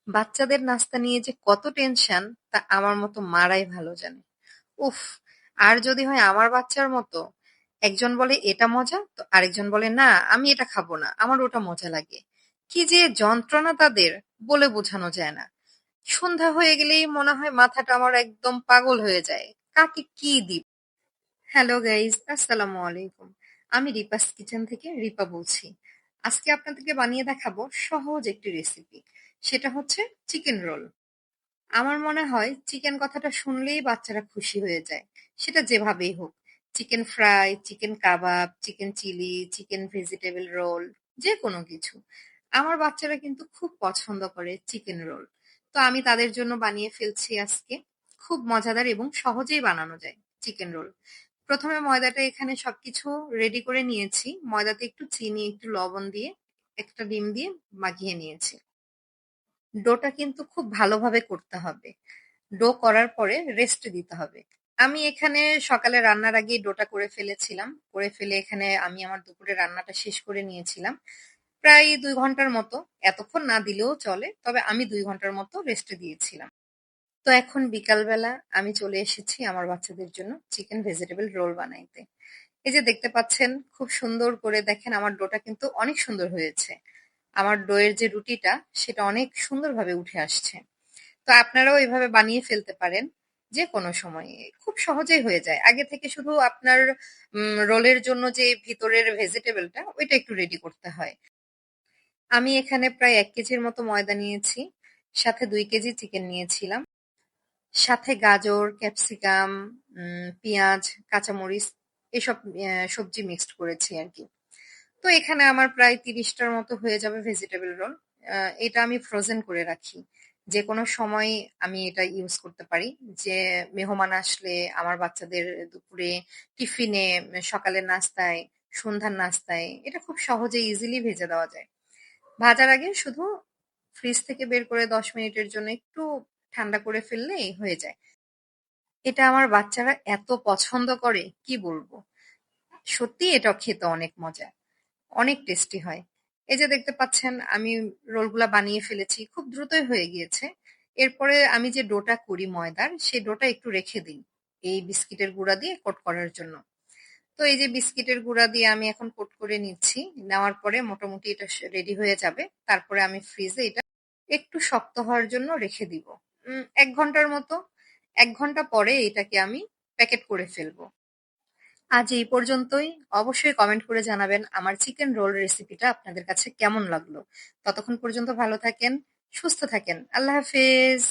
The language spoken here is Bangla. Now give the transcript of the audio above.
বাচ্চাদের নাস্তা নিয়ে যে কত টেনশন তা আমার মতো মারাই ভালো জানে। উফ! আর যদি হয় আমার বাচ্চার মতো, একজন বলে এটা মজা, তো আরেকজন বলে না আমি এটা খাবো না, আমার ওটা মজা লাগে। কি যে যন্ত্রণা তাদের, বলে বোঝানো যায় না। সন্ধ্যা হয়ে গেলেই মনে হয় মাথাটা আমার একদম পাগল হয়ে যায়। কাকে কি দিব? হ্যালো গাইস, আসসালামু আলাইকুম। আমি রিপাস কিচেন থেকে রিপা বলছি। আজকে আপনাদেরকে বানিয়ে দেখাবো সহজ একটি রেসিপি। সেটা হচ্ছে চিকেন রোল। আমার মনে হয় চিকেন কথাটা শুনলেই বাচ্চারা খুশি হয়ে যায়। সেটা যেভাবেই হোক। Chicken fry, chicken kebab, chicken chilli, chicken vegetable roll, যে কোনো কিছু। আমার বাচ্চারা কিন্তু খুব পছন্দ করে চিকেন রোল। তো আমি তাদের জন্য বানিয়ে ফেলছি আজকে। খুব মজাদার এবং সহজেই বানানো যায় চিকেন রোল। প্রথমে ময়দাটা এখানে সবকিছু রেডি করে নিয়েছি। ময়দাতে একটু চিনি, একটু লবণ দিয়ে, একটা ডিম দিয়ে মাখিয়ে নিয়েছি। ডোটা কিন্তু খুব ভালোভাবে করতে হবে। ডো করার পরে রেস্টে দিতে হবে। আমি এখানে সকালে রান্নার আগেই ডোটা করে ফেলেছিলাম। করে ফেলে এখানে আমি আমার দুপুরে রান্নাটা শেষ করে নিয়েছিলাম। প্রায় ২ ঘন্টার মতো। এতক্ষণ না দিলেও চলে। তবে আমি ২ ঘন্টার মতো রেস্টে দিয়েছিলাম। তো এখন বিকালবেলা আমি চলে এসেছি আমার বাচ্চাদের জন্য চিকেন ভেজিটেবল রোল বানাইতে। এই যে দেখতে পাচ্ছেন খুব সুন্দর করে দেখেন আমার ডোটা কিন্তু অনেক সুন্দর হয়েছে। আমার ডোয়ের যে রুটিটা সেটা অনেক সুন্দরভাবে উঠে আসছে। তো আপনারাও এভাবে বানিয়ে ফেলতে পারেন যে কোনো সময়ে। খুব সহজেই হয়ে যায়। আগে থেকে শুধু আপনার রোলের জন্য যে ভিতরের ভেজিটেবলটা ওইটা একটু রেডি করতে হয়। আমি এখানে প্রায় ১ কেজির মতো ময়দা নিয়েছি। সাথে ২ কেজি চিকেন নিয়েছিলাম। সাথে গাজর, ক্যাপসিকাম, পেঁয়াজ, কাঁচামরিচ এসব সবজি মিক্সড করেছি আরকি। তো এখানে আমার প্রায় ৩০ টার মতো হয়ে যাবে ভেজিটেবল রোল। এটা আমি ফ্রোজেন করে রাখি। যেকোনো সময় আমি এটা ইউজ করতে পারি। যে মেহমান আসলে আমার বাচ্চাদের দুপুরে টিফিনে, সকালের নাস্তায়, সন্ধ্যার নাস্তায় এটা খুব সহজে ইজিলি ভেজে দেওয়া যায়। ভাজার আগে শুধু ফ্রিজ থেকে বের করে ১০ মিনিটের জন্য একটু ঠান্ডা করে ফেললেই হয়ে যায়। এটা আমার বাচ্চারা এত পছন্দ করে কি বলবো। সত্যি এটা খেতে অনেক মজা। অনেক টেস্টি হয়। এই যে দেখতে পাচ্ছেন আমি রোলগুলা বানিয়ে ফেলেছি। খুব দ্রুতই হয়ে গিয়েছে। এরপরে আমি যে ডোটা করি ময়দার, সেই ডোটা একটু রেখে দিই। এই বিস্কিটের গুঁড়া দিয়ে কোট করার জন্য। তো এই যে বিস্কিটের গুঁড়া দিয়ে আমি এখন কোট করে নিচ্ছি। নেওয়ার পরে মোটামুটি এটা রেডি হয়ে যাবে। তারপরে আমি ফ্রিজে এটা একটু শক্ত হওয়ার জন্য রেখে দিব। ১ ঘন্টার মতো। ১ ঘন্টা পরে এটাকে আমি প্যাকেট করে ফেলবো। আজ এই পর্যন্তই। অবশ্যই কমেন্ট করে জানাবেন আমার চিকেন রোল রেসিপিটা আপনাদের কাছে কেমন লাগলো। ততক্ষণ পর্যন্ত ভালো থাকেন, সুস্থ থাকেন। আল্লাহ হাফেজ।